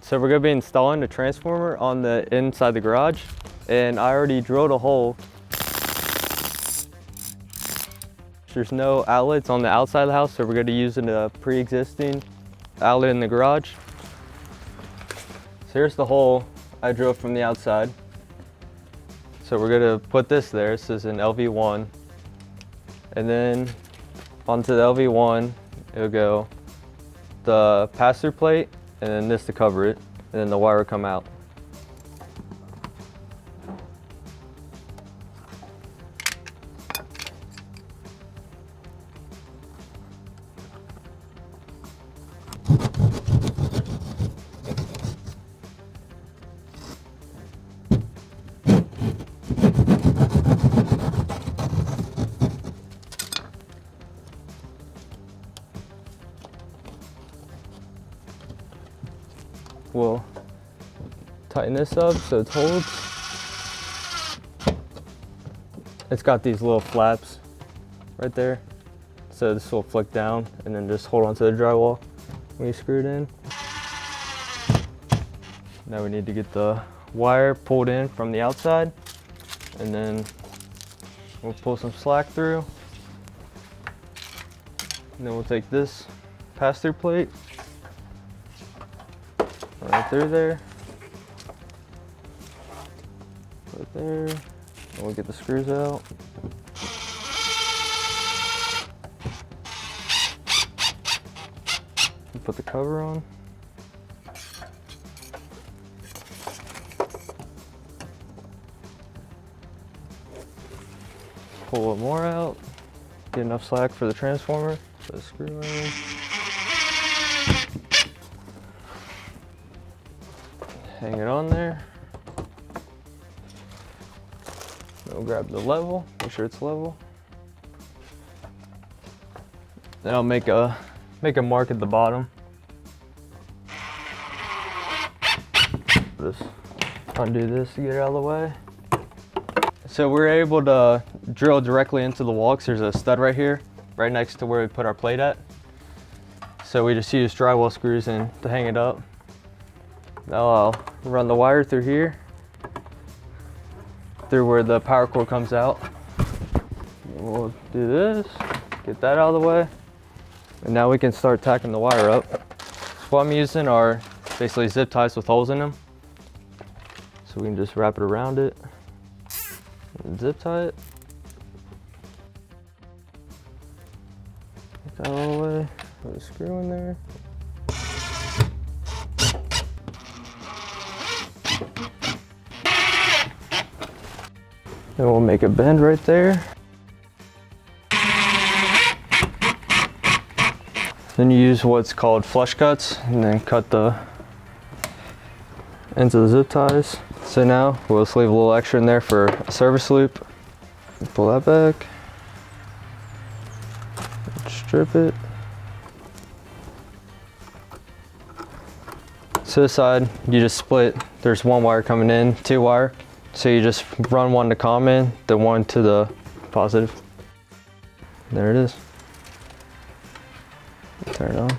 So we're gonna be installing the transformer on the inside the garage, and I already drilled a hole. There's no outlets on the outside of the house, so we're gonna be using a pre-existing outlet in the garage. So here's the hole I drilled from the outside. So we're gonna put this there. This is an LV1, and then onto the LV1 it'll go the pass-through plate, and then this to cover it, and then the wire will come out. We'll tighten this up so it holds. It's got these little flaps right there, so this will flick down and then just hold onto the drywall when you screw it in. Now we need to get the wire pulled in from the outside, and then we'll pull some slack through, and then we'll take this pass-through plate right through there, put it there, and we'll get the screws out. And put the cover on. Pull a little more out, get enough slack for the transformer, put the screw in. Hang it on there. We'll grab the level, make sure it's level. Then I'll make a mark at the bottom. Just undo this to get it out of the way. So we're able to drill directly into the wall because there's a stud right here, right next to where we put our plate at. So we just use drywall screws in to hang it up. Now I'll run the wire through here, through where the power cord comes out. We'll do this, get that out of the way, and now we can start tacking the wire up. So what I'm using are basically zip ties with holes in them. So we can just wrap it around it and zip tie it. Get that all the way, put a screw in there. Then we'll make a bend right there. Then you use what's called flush cuts and then cut the ends of the zip ties. So now we'll just leave a little extra in there for a service loop. Pull that back. Strip it. So this side, you just split. There's one wire coming in, two wire. So you just run one to common, then one to the positive. There it is. Turn it on.